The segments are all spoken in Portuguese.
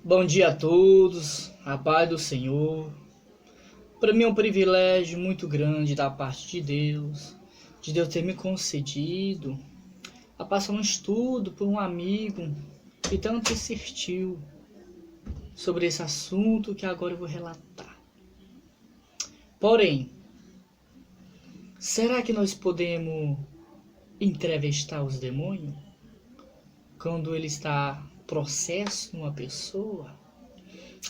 Bom dia a todos, a paz do Senhor. Para mim é um privilégio muito grande da parte de Deus ter me concedido a passar um estudo por um amigo que tanto insistiu sobre esse assunto que agora eu vou relatar. Porém, será que nós podemos entrevistar os demônios quando ele está processo numa pessoa?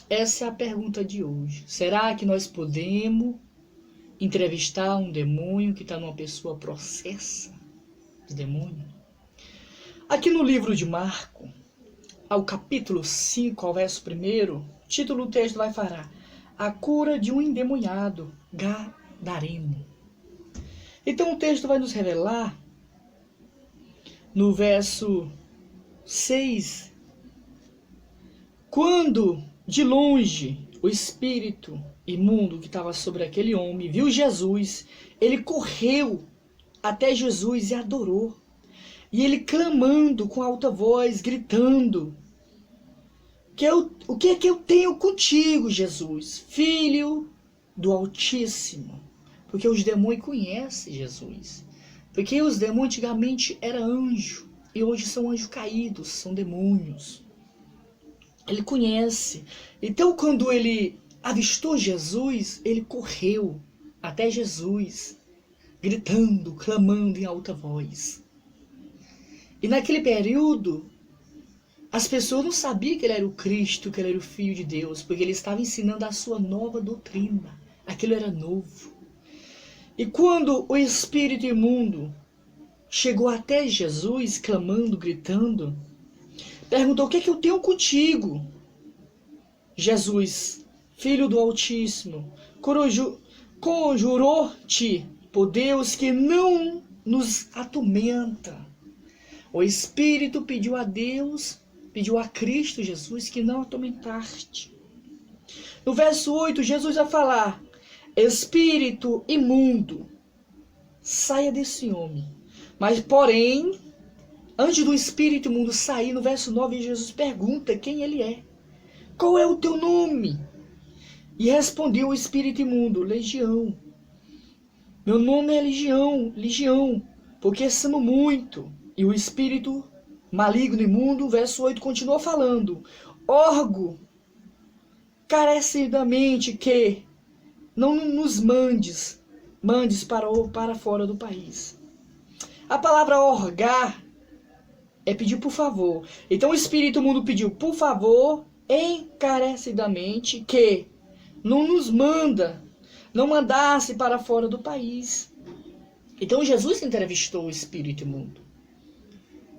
Essa é a pergunta de hoje. Será que nós podemos entrevistar um demônio que está numa pessoa processa os demônios? Aqui no livro de Marcos, ao capítulo 5, ao verso 1, o título do texto vai falar: a cura de um endemoniado gadareno. Então o texto vai nos revelar, no verso 6, quando de longe o espírito imundo que estava sobre aquele homem viu Jesus, ele correu até Jesus e adorou. E ele clamando com alta voz, gritando: o que é que eu tenho contigo, Jesus, Filho do Altíssimo? Porque os demônios conhecem Jesus. Porque os demônios antigamente eram anjos, e hoje são anjos caídos, são demônios. Ele conhece. Então, quando ele avistou Jesus, ele correu até Jesus, gritando, clamando em alta voz. E naquele período, as pessoas não sabiam que ele era o Cristo, que ele era o Filho de Deus, porque ele estava ensinando a sua nova doutrina. Aquilo era novo. E quando o espírito imundo chegou até Jesus, clamando, gritando, perguntou: o que é que eu tenho contigo? Jesus, Filho do Altíssimo, conjurou-te por Deus que não nos atormenta. O Espírito pediu a Deus, pediu a Cristo Jesus que não atormentaste. No verso 8, Jesus vai falar: Espírito imundo, saia desse homem. Mas, porém, antes do espírito imundo sair, no verso 9, Jesus pergunta quem ele é. Qual é o teu nome? E respondeu o espírito imundo: Legião. Meu nome é Legião, porque somos muito. E o espírito maligno imundo, verso 8, continuou falando: Orgo, carecidamente que não nos mandes para fora do país. A palavra orgar é pedir por favor. Então o espírito imundo pediu por favor, encarecidamente, que não nos mandasse para fora do país. Então Jesus entrevistou o espírito imundo.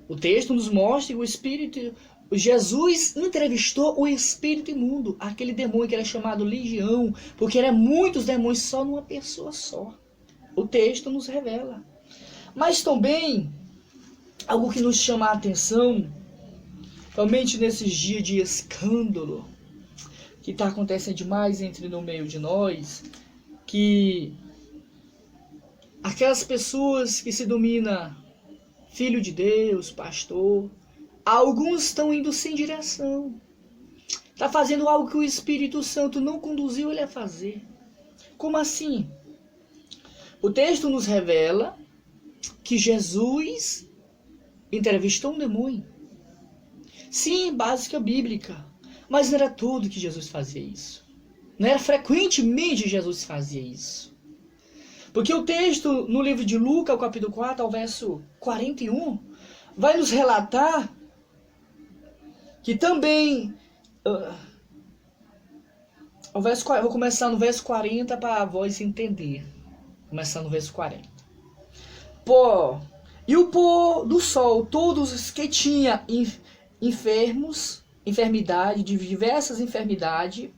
O texto nos mostra que Jesus entrevistou o espírito imundo, aquele demônio que era chamado Legião, porque eram muitos demônios só numa pessoa só. O texto nos revela. Mas também, algo que nos chama a atenção, realmente nesses dias de escândalo, que está acontecendo demais no meio de nós, que aquelas pessoas que se dominam filho de Deus, pastor, alguns estão indo sem direção. Está fazendo algo que o Espírito Santo não conduziu ele a fazer. Como assim? O texto nos revela que Jesus entrevistou um demônio. Sim, básica bíblica. Mas não era tudo que Jesus fazia isso. Não era frequentemente Jesus fazia isso. Porque o texto no livro de Lucas, ao capítulo 4, ao verso 41, vai nos relatar que também... vou começar no verso 40 para a voz entender. Começar no verso 40. E o pôr do sol, todos os que tinham enfermidade, de diversas enfermidades,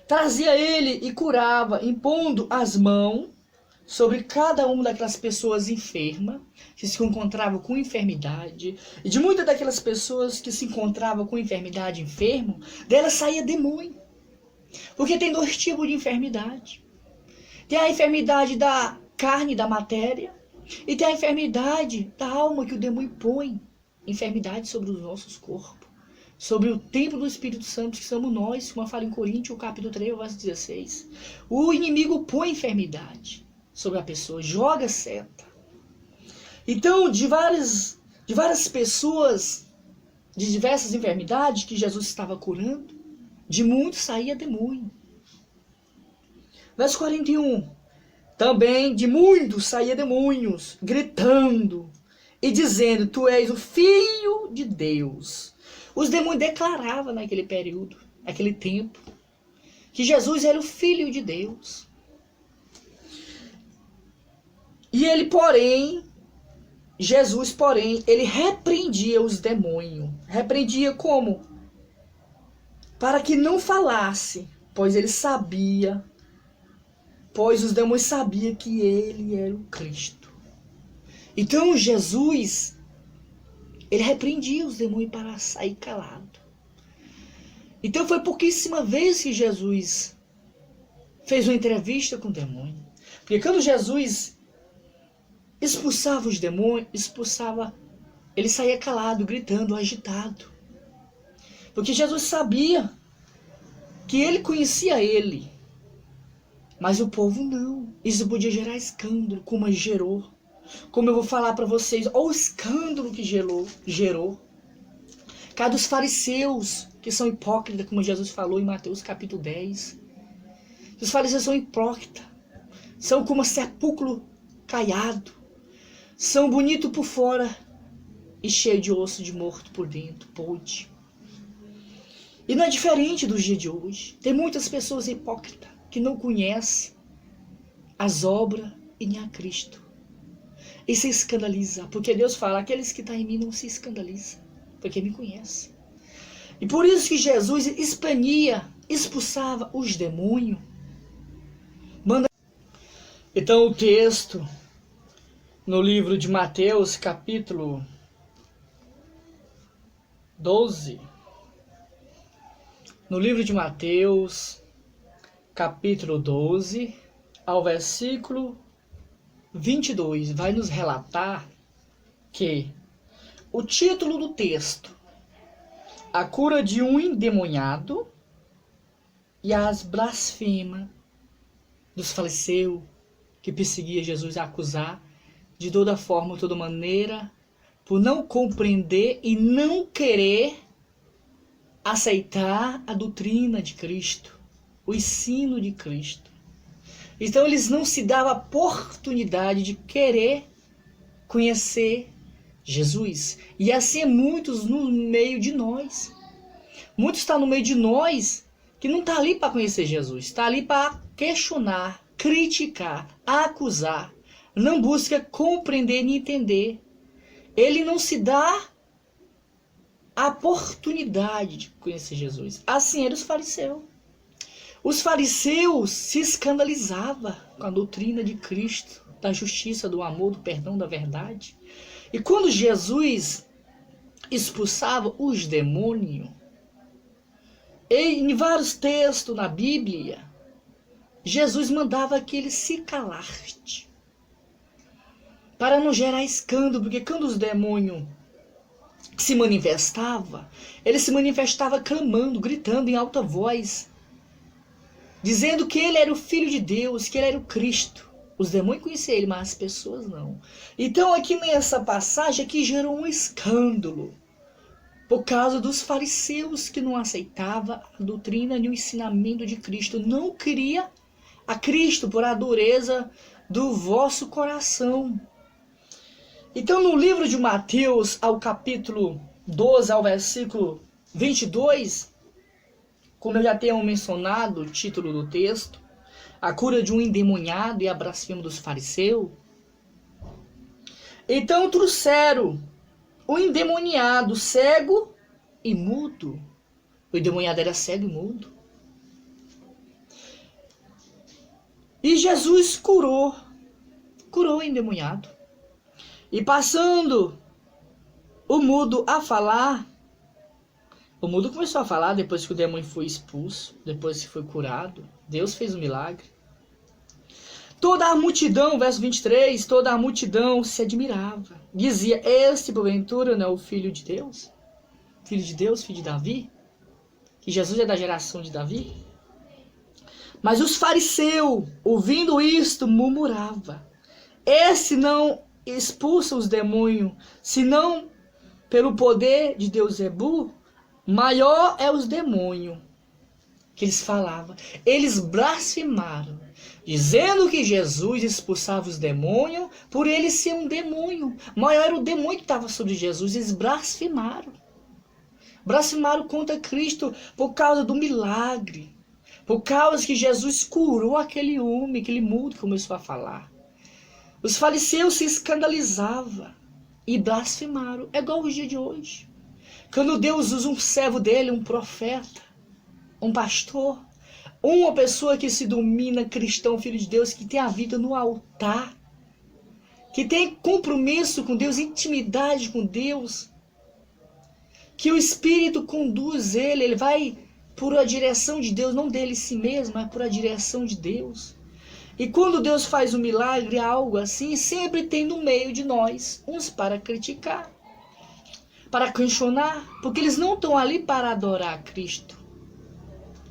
trazia ele e curava, impondo as mãos sobre cada uma daquelas pessoas enfermas, que se encontravam com enfermidade. E de muitas daquelas pessoas que se encontravam com enfermidade enfermo, delas saía demônio. Porque tem dois tipos de enfermidade. Tem a enfermidade da carne, da matéria, e tem a enfermidade da alma que o demônio põe. Enfermidade sobre os nossos corpos, sobre o templo do Espírito Santo, que somos nós, como fala em Coríntios, capítulo 3, verso 16. O inimigo põe enfermidade sobre a pessoa, joga seta. Então, de várias pessoas, de diversas enfermidades que Jesus estava curando, de muitos saía demônio. Verso 41. Também de muitos saía demônios, gritando e dizendo: Tu és o Filho de Deus. Os demônios declaravam naquele período, naquele tempo, que Jesus era o Filho de Deus. E Jesus, porém, ele repreendia os demônios. Repreendia como? Para que não falasse, pois ele sabia, pois os demônios sabiam que ele era o Cristo. Então Jesus, ele repreendia os demônios para sair calado. Então foi pouquíssima vez que Jesus fez uma entrevista com o demônio. Porque quando Jesus expulsava os demônios, ele saía calado, gritando, agitado. Porque Jesus sabia que ele conhecia ele. Mas o povo não. Isso podia gerar escândalo, como gerou. Como eu vou falar para vocês, olha o escândalo que gerou. Cada dos fariseus, que são hipócritas, como Jesus falou em Mateus capítulo 10. Os fariseus são hipócritas. São como sepulcro caiado. São bonitos por fora e cheio de osso de morto por dentro, podre. E não é diferente dos dias de hoje. Tem muitas pessoas hipócritas que não conhecem as obras e nem a Cristo. E se escandaliza, porque Deus fala: aqueles que estão em mim não se escandalizam, porque me conhecem. E por isso que Jesus expulsava os demônios. Então o texto no livro de Mateus, capítulo 12. No livro de Mateus, capítulo 12, ao versículo 22, vai nos relatar que o título do texto: a cura de um endemoniado e as blasfemas dos fariseus que perseguia Jesus, a acusar de toda forma, de toda maneira, por não compreender e não querer aceitar a doutrina de Cristo, o ensino de Cristo. Então eles não se davam a oportunidade de querer conhecer Jesus. E assim é muitos no meio de nós. Muitos estão no meio de nós que não está ali para conhecer Jesus. Está ali para questionar, criticar, acusar. Não busca compreender nem entender. Ele não se dá a oportunidade de conhecer Jesus. Assim eram os fariseus. Os fariseus se escandalizavam com a doutrina de Cristo, da justiça, do amor, do perdão, da verdade. E quando Jesus expulsava os demônios, em vários textos na Bíblia, Jesus mandava que eles se calassem, para não gerar escândalo, porque quando os demônios se manifestavam, eles se manifestavam clamando, gritando em alta voz, dizendo que ele era o Filho de Deus, que ele era o Cristo. Os demônios conheciam ele, mas as pessoas não. Então aqui nessa passagem aqui gerou um escândalo, por causa dos fariseus que não aceitavam a doutrina e o ensinamento de Cristo. Não queria a Cristo por a dureza do vosso coração. Então no livro de Mateus, ao capítulo 12, ao versículo 22, como eu já tenho mencionado o título do texto, a cura de um endemoniado e a blasfêmia dos fariseus. Então trouxeram o endemoniado cego e mudo. O endemoniado era cego e mudo. E Jesus curou o endemoniado. E passando o mudo a falar, o mudo começou a falar depois que o demônio foi expulso, depois que foi curado. Deus fez um milagre. Toda a multidão, verso 23, toda a multidão se admirava. Dizia: este porventura não é o Filho de Deus? filho de Deus, filho de Davi? Que Jesus é da geração de Davi? Mas os fariseus, ouvindo isto, murmuravam. Esse não expulsa os demônios, senão pelo poder de Deus Zebu, maior é os demônios. Que eles falavam. Eles blasfemaram, dizendo que Jesus expulsava os demônios por ele ser um demônio. Maior era o demônio que estava sobre Jesus. Eles blasfemaram. Blasfemaram contra Cristo por causa do milagre. Por causa que Jesus curou aquele homem, aquele mudo que começou a falar. Os fariseus se escandalizavam e blasfemaram. É igual os dias de hoje. Quando Deus usa um servo dele, um profeta, um pastor, uma pessoa que se domina, cristão, filho de Deus, que tem a vida no altar, que tem compromisso com Deus, intimidade com Deus, que o Espírito conduz ele vai por a direção de Deus, não dele si mesmo, mas por a direção de Deus. E quando Deus faz um milagre, algo assim, sempre tem no meio de nós uns para criticar, para questionar, porque eles não estão ali para adorar a Cristo,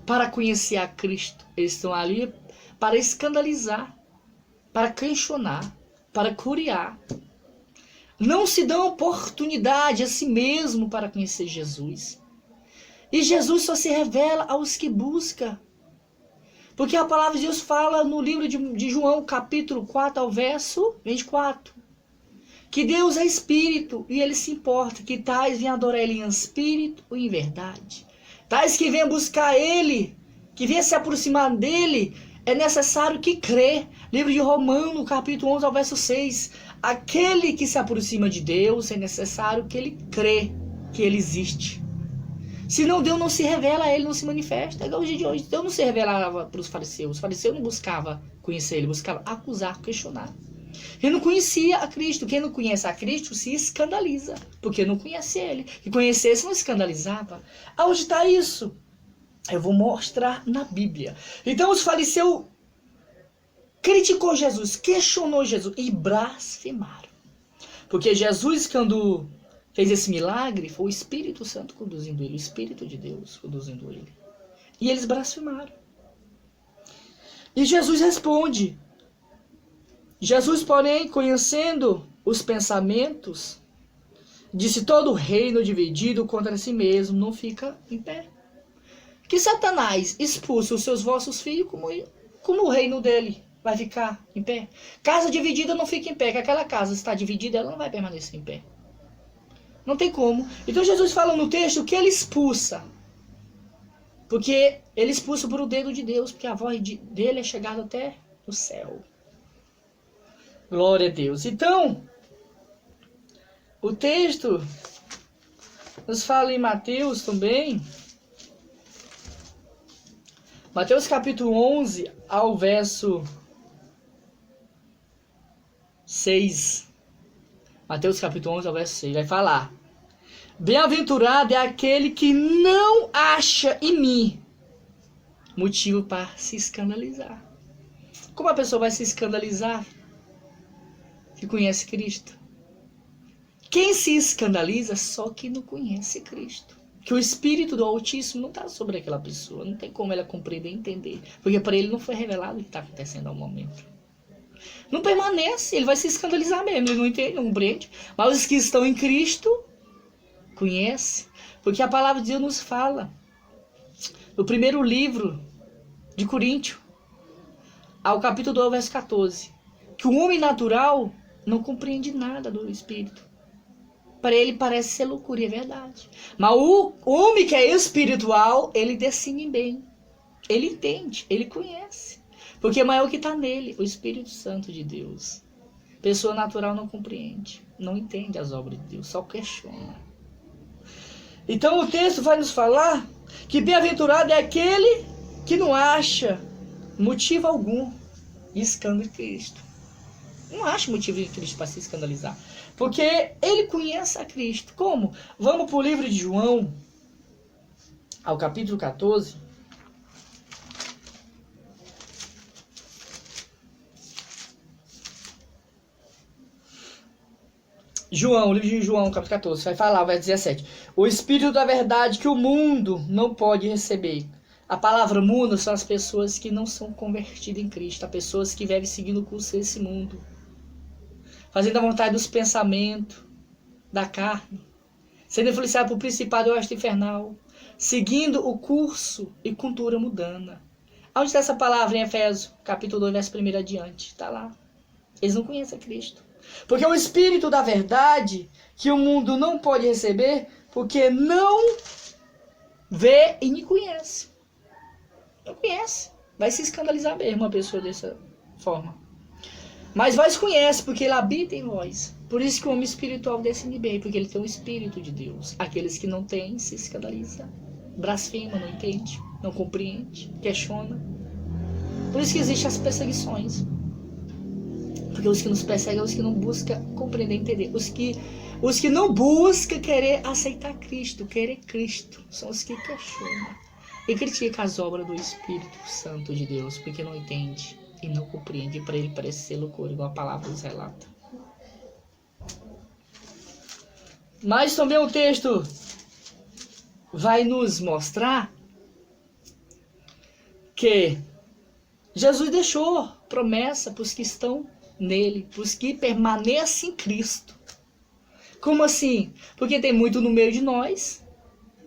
para conhecer a Cristo. Eles estão ali para escandalizar, para questionar, para curiar. Não se dão oportunidade a si mesmo para conhecer Jesus. E Jesus só se revela aos que buscam. Porque a palavra de Deus fala no livro de João, capítulo 4, ao verso 24. Que Deus é espírito e ele se importa que tais venham adorar ele em espírito ou em verdade. Tais que venham buscar ele, que venham se aproximar dele, é necessário que crê. Livro de Romanos, capítulo 11, ao verso 6. Aquele que se aproxima de Deus, é necessário que ele crê que ele existe. Senão Deus não se revela a ele, não se manifesta. É igual o dia de hoje. Deus não se revelava para os fariseus. Os fariseus não buscavam conhecer ele, buscavam acusar, questionar. Quem não conhecia a Cristo, quem não conhece a Cristo se escandaliza, porque não conhece ele. E conhecesse não escandalizava. Aonde está isso? Eu vou mostrar na Bíblia. Então os fariseus criticou Jesus, questionou Jesus e blasfemaram. Porque Jesus, quando fez esse milagre, foi o Espírito Santo conduzindo ele, o Espírito de Deus conduzindo ele. E eles blasfemaram. E Jesus responde. Jesus, porém, conhecendo os pensamentos, disse: todo reino dividido contra si mesmo não fica em pé. Que Satanás expulse os seus vossos filhos, como o reino dele vai ficar em pé. Casa dividida não fica em pé, que aquela casa está dividida, ela não vai permanecer em pé. Não tem como. Então Jesus fala no texto que ele expulsa. Porque ele expulsa por o dedo de Deus, porque a voz dele é chegada até o céu. Glória a Deus. Então, o texto nos fala em Mateus também. Mateus capítulo 11 ao verso 6. Mateus capítulo 11 ao verso 6. Vai falar: bem-aventurado é aquele que não acha em mim motivo para se escandalizar. Como a pessoa vai se escandalizar que conhece Cristo? Quem se escandaliza só que não conhece Cristo. Que o Espírito do Altíssimo não está sobre aquela pessoa. Não tem como ela compreender e entender. Porque para ele não foi revelado o que está acontecendo ao momento. Não permanece, ele vai se escandalizar mesmo. Ele não entende, não compreende. Mas os que estão em Cristo conhecem. Porque a palavra de Deus nos fala. No primeiro livro de Coríntios, ao capítulo 2, verso 14. Que o homem natural não compreende nada do Espírito. Para ele parece ser loucura, e é verdade. Mas o homem que é espiritual, ele decide bem. Ele entende, ele conhece. Porque é maior que está nele, o Espírito Santo de Deus. Pessoa natural não compreende, não entende as obras de Deus, só questiona. Então o texto vai nos falar que bem-aventurado é aquele que não acha motivo algum de escândalo de Cristo. Não acha motivo de Cristo para se escandalizar. Porque ele conhece a Cristo. Como? Vamos para o livro de João, ao capítulo 14. João, livro de João, capítulo 14, vai falar, verso 17. O Espírito da verdade que o mundo não pode receber. A palavra mundo são as pessoas que não são convertidas em Cristo, as pessoas que vivem seguindo o curso desse mundo, fazendo a vontade dos pensamentos, da carne, sendo influenciado por principado e oeste infernal, seguindo o curso e cultura mundana. Onde está essa palavra em Efésios, capítulo 2, verso 1 adiante? Está lá. Eles não conhecem Cristo. Porque o Espírito da verdade, que o mundo não pode receber, porque não vê e nem conhece. Não conhece. Vai se escandalizar mesmo uma pessoa dessa forma. Mas vós conhece, porque ele habita em vós. Por isso que o homem espiritual desce bem, porque ele tem o Espírito de Deus. Aqueles que não têm se escandalizam, blasfema, não entende, não compreende, questiona. Por isso que existem as perseguições. Porque os que nos perseguem são os que não buscam compreender, entender. Os que não buscam querer aceitar Cristo, querer Cristo, são os que questionam e criticam as obras do Espírito Santo de Deus, porque não entende e não compreende. Para ele parece ser loucura, igual a palavra nos relata. Mas também o texto vai nos mostrar que Jesus deixou promessa para os que estão nele, para os que permanecem em Cristo. Como assim? Porque tem muito no meio de nós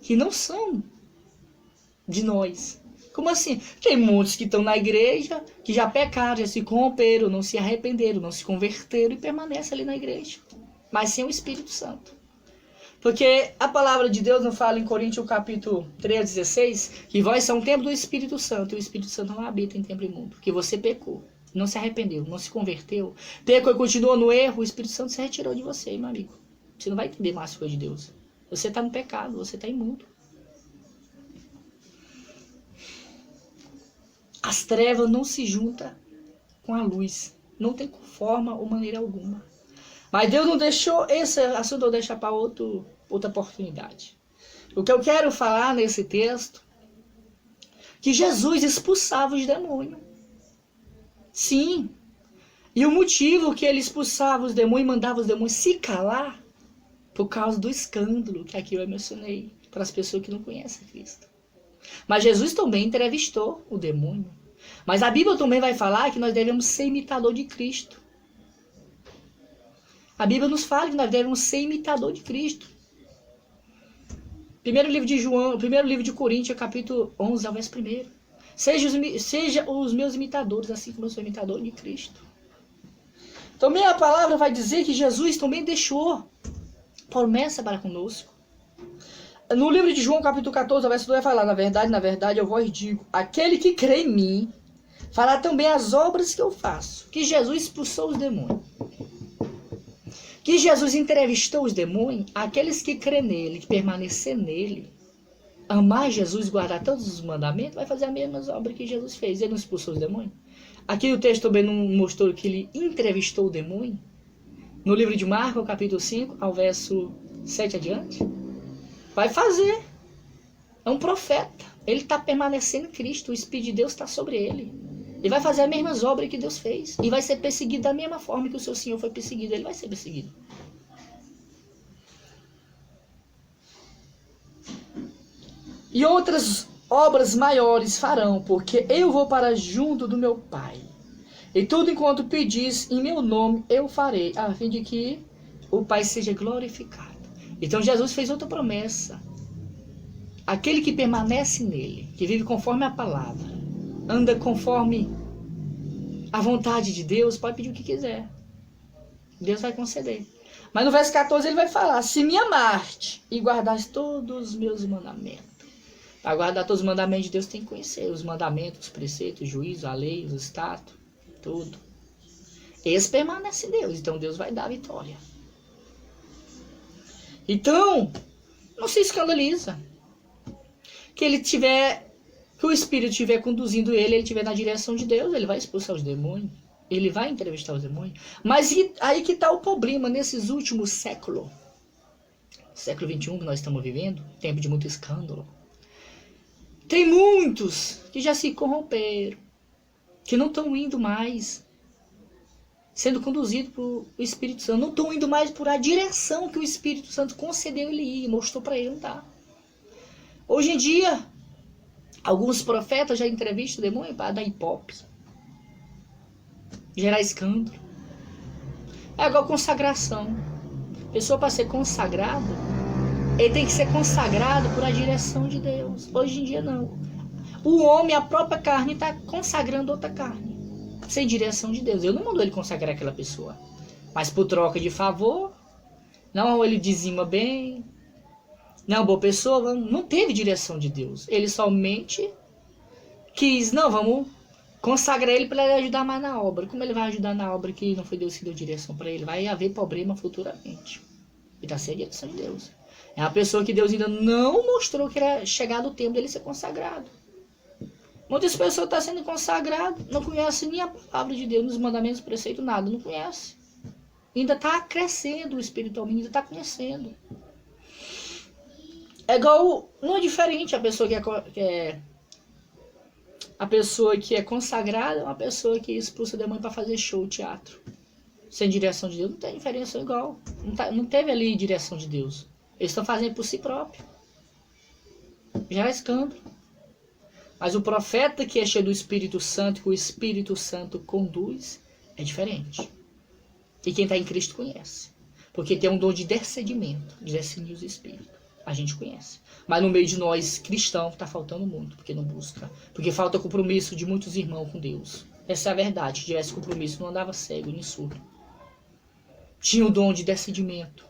que não são de nós. Como assim? Tem muitos que estão na igreja, que já pecaram, já se corromperam, não se arrependeram, não se converteram e permanecem ali na igreja, mas sem o Espírito Santo. Porque a palavra de Deus não fala em Coríntios capítulo 3, 16, que vós são o templo do Espírito Santo, e o Espírito Santo não habita em templo imundo, que você pecou, não se arrependeu, não se converteu, pecou e continuou no erro, o Espírito Santo se retirou de você, meu amigo. Você não vai entender mais as coisas de Deus. Você está no pecado, você está imundo. As trevas não se juntam com a luz, não tem forma ou maneira alguma. Mas Deus não deixou esse assunto, eu deixar para outra oportunidade. O que eu quero falar nesse texto, que Jesus expulsava os demônios. Sim. E o motivo que ele expulsava os demônios e mandava os demônios se calar, por causa do escândalo que aqui eu mencionei, para as pessoas que não conhecem Cristo. Mas Jesus também entrevistou o demônio. Mas a Bíblia também vai falar que nós devemos ser imitador de Cristo. A Bíblia nos fala que nós devemos ser imitador de Cristo. Primeiro livro de João, primeiro livro de Coríntios, capítulo 11, verso 1. Seja os meus imitadores, assim como eu sou imitador de Cristo. Também a palavra vai dizer que Jesus também deixou promessa para conosco. No livro de João, capítulo 14, verso 2, vai falar, na verdade, eu vos digo, aquele que crê em mim, fará também as obras que eu faço. Que Jesus expulsou os demônios. Que Jesus entrevistou os demônios, aqueles que crê nele, que permanecer nele, amar Jesus, guardar todos os mandamentos, vai fazer as mesmas obras que Jesus fez. Ele não expulsou os demônios? Aqui o texto também não mostrou que ele entrevistou o demônio? No livro de Marcos, capítulo 5, ao verso 7 adiante. Vai fazer. É um profeta. Ele está permanecendo em Cristo. O Espírito de Deus está sobre ele. Ele vai fazer as mesmas obras que Deus fez. E vai ser perseguido da mesma forma que o seu Senhor foi perseguido. Ele vai ser perseguido. E outras obras maiores farão, porque eu vou para junto do meu Pai. E tudo enquanto pedis em meu nome, eu farei, a fim de que o Pai seja glorificado. Então Jesus fez outra promessa. Aquele que permanece nele, que vive conforme a palavra, anda conforme a vontade de Deus, pode pedir o que quiser. Deus vai conceder. Mas no verso 14 ele vai falar, se me amaste e guardaste todos os meus mandamentos. Para guardar todos os mandamentos de Deus tem que conhecer os mandamentos, os preceitos, o juízo, a lei, os status, tudo. Esse permanece em Deus, então Deus vai dar a vitória. Então, não se escandaliza. Que o Espírito estiver conduzindo ele estiver na direção de Deus, ele vai expulsar os demônios, ele vai entrevistar os demônios. Mas aí que está o problema nesses últimos séculos. Século 21 que nós estamos vivendo, tempo de muito escândalo. Tem muitos que já se corromperam, que não estão indo mais sendo conduzido por o Espírito Santo. Não estou indo mais por a direção que o Espírito Santo concedeu ele ir, mostrou para ele, não tá. Hoje em dia, alguns profetas já entrevistam o demônio para dar hipópise, gerar escândalo. É igual consagração. A pessoa, para ser consagrado, ele tem que ser consagrado por a direção de Deus. Hoje em dia não. O homem, a própria carne, está consagrando outra carne, sem direção de Deus. Eu não mando ele consagrar aquela pessoa, mas por troca de favor. Não, ele dizima bem, não, boa pessoa, não teve direção de Deus. Ele somente quis, não, vamos consagrar ele para ele ajudar mais na obra. Como ele vai ajudar na obra que não foi Deus que deu direção para ele? Vai haver problema futuramente. E está sem a direção de Deus. É uma pessoa que Deus ainda não mostrou que era chegado o tempo dele ser consagrado. Muitas pessoas estão sendo consagradas, não conhecem nem a palavra de Deus, nos mandamentos, preceitos, nada, não conhece. Ainda está crescendo espiritualmente, ainda está conhecendo. É igual, não é diferente a pessoa a pessoa que é consagrada, é uma pessoa que expulsa o demônio para fazer show, teatro. Sem direção de Deus, não tem diferença igual. Não teve ali direção de Deus. Eles estão fazendo por si próprio. Já é escândalo. Mas o profeta que é cheio do Espírito Santo, que o Espírito Santo conduz, é diferente. E quem está em Cristo conhece. Porque tem um dom de discernimento, de discernir os Espíritos. A gente conhece. Mas no meio de nós, cristãos, está faltando muito, porque não busca. Porque falta compromisso de muitos irmãos com Deus. Essa é a verdade. Se tivesse compromisso, não andava cego nem surdo. Tinha o dom de discernimento,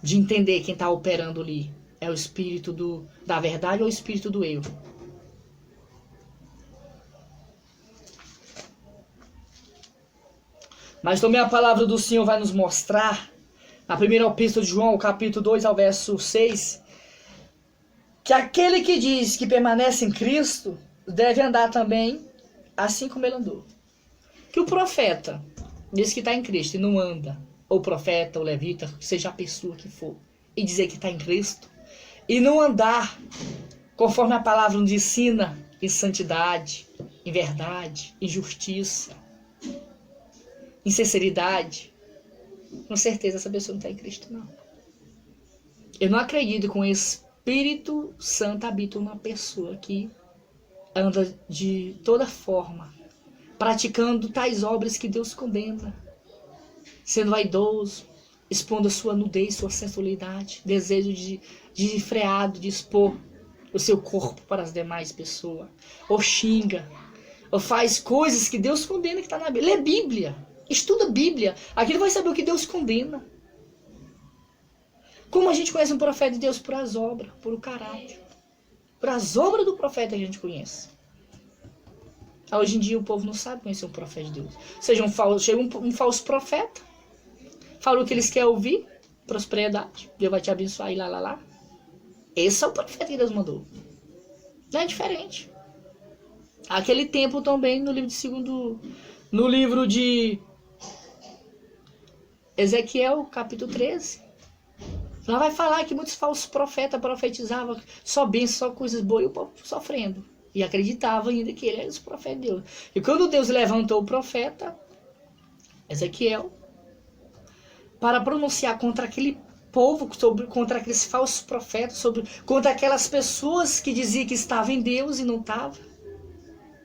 de entender quem está operando ali. É o espírito da verdade ou o espírito do erro. Mas também a palavra do Senhor vai nos mostrar, na primeira epístola de João, capítulo 2, ao verso 6, que aquele que diz que permanece em Cristo deve andar também assim como ele andou. Que o profeta diz que está em Cristo e não anda, ou profeta, ou levita, seja a pessoa que for, e dizer que está em Cristo, e não andar conforme a palavra nos ensina, em santidade, em verdade, em justiça, em sinceridade, com certeza essa pessoa não está em Cristo, não. Eu não acredito que o Espírito Santo habita uma pessoa que anda de toda forma, praticando tais obras que Deus condena, sendo vaidoso, expondo a sua nudez, sua sensualidade, desejo de freado, de expor o seu corpo para as demais pessoas, ou xinga, ou faz coisas que Deus condena, que está na Bíblia. Lê Bíblia, estuda a Bíblia, aquilo vai saber o que Deus condena. Como a gente conhece um profeta de Deus? Por as obras, por o caráter. Por as obras do profeta que a gente conhece. Hoje em dia o povo não sabe conhecer um profeta de Deus. Chega um falso profeta, fala o que eles querem ouvir, prosperidade, Deus vai te abençoar e lá. Esse é o profeta que Deus mandou. Não é diferente. Aquele tempo também no livro de Ezequiel, capítulo 13. Lá vai falar que muitos falsos profetas profetizavam só bênçãos, só coisas boas, e o povo sofrendo. E acreditava ainda que ele era o profeta de Deus. E quando Deus levantou o profeta Ezequiel para pronunciar contra aquele povo, contra aqueles falsos profetas, contra aquelas pessoas que diziam que estavam em Deus e não estavam,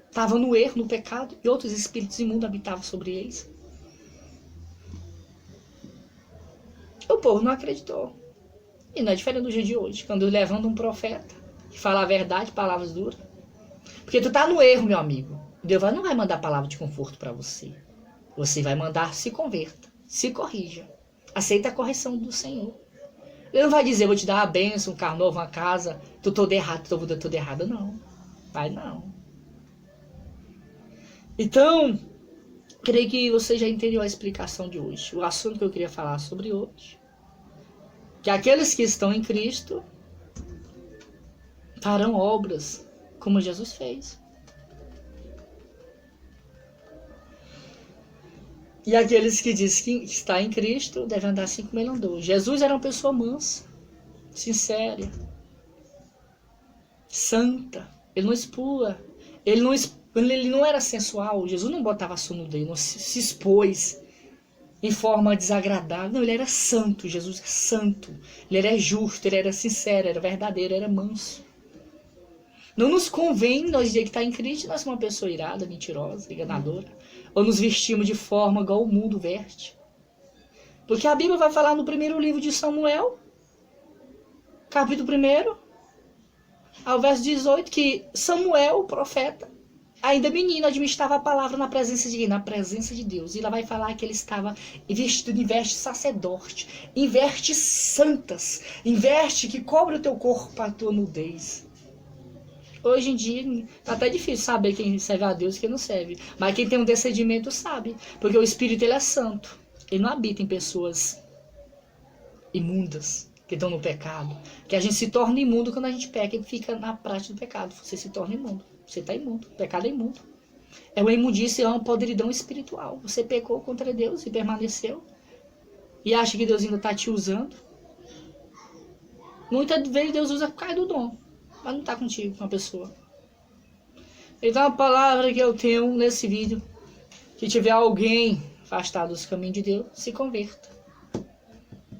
estavam no erro, no pecado, e outros espíritos imundos habitavam sobre eles. O povo não acreditou. E não é diferente do dia de hoje, quando levanta um profeta que fala a verdade, palavras duras. Porque tu tá no erro, meu amigo. Deus não vai mandar palavra de conforto para você. Você vai mandar se converta, se corrija. Aceita a correção do Senhor. Ele não vai dizer, vou te dar uma bênção, um carro novo, uma casa, tu todo errado, tua vida toda errada, não. Vai não. Então, creio que você já entendeu a explicação de hoje. O assunto que eu queria falar sobre hoje. Que aqueles que estão em Cristo farão obras como Jesus fez. E aqueles que dizem que está em Cristo devem andar assim como ele andou. Jesus era uma pessoa mansa, sincera, santa. Ele não expua, ele não Quando ele não era sensual, Jesus não botava a sua nudez, não se expôs em forma desagradável. Não, ele era santo, Jesus é santo. Ele era justo, ele era sincero, era verdadeiro, era manso. Não nos convém nós dizer que está em Cristo, nós somos uma pessoa irada, mentirosa, enganadora. Ou nos vestimos de forma igual o mundo veste. Porque a Bíblia vai falar no primeiro livro de Samuel, capítulo 1, ao verso 18, que Samuel, o profeta, ainda menino, administrava a palavra na presença de quem? Na presença de Deus. E lá vai falar que ele estava vestido em veste sacerdote, em vestes santas, em veste que cobre o teu corpo para a tua nudez. Hoje em dia, tá até difícil saber quem serve a Deus e quem não serve. Mas quem tem um discernimento sabe. Porque o Espírito, ele é santo. Ele não habita em pessoas imundas, que estão no pecado. Que a gente se torna imundo quando a gente peca e fica na prática do pecado. Você se torna imundo. Você está imundo. O pecado é imundo. É uma imundícia, é uma podridão espiritual. Você pecou contra Deus e permaneceu. E acha que Deus ainda está te usando. Muitas vezes Deus usa por causa do dom. Mas não está contigo, com a pessoa. Então a palavra que eu tenho nesse vídeo, que tiver alguém afastado dos caminhos de Deus, se converta.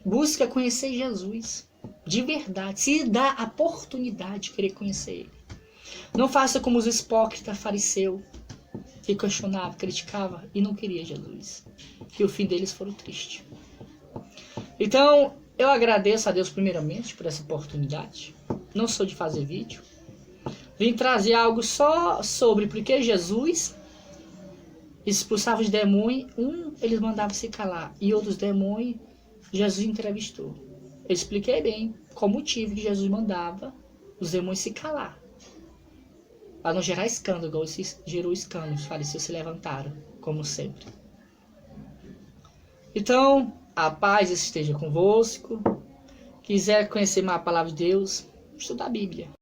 Busca conhecer Jesus. De verdade. Se dá a oportunidade de querer conhecer Ele. Não faça como os hipócritas fariseus, que questionava, criticava e não queria Jesus. Que o fim deles foi triste. Então, eu agradeço a Deus primeiramente por essa oportunidade. Não sou de fazer vídeo. Vim trazer algo só sobre porque Jesus expulsava os demônios. Eles mandavam se calar. E outros demônios, Jesus entrevistou. Eu expliquei bem qual o motivo que Jesus mandava os demônios se calar. Para não gerar escândalo, igual gerou escândalo. Os fariseus se levantaram, como sempre. Então, a paz esteja convosco. Quiser conhecer mais a palavra de Deus, estuda a Bíblia.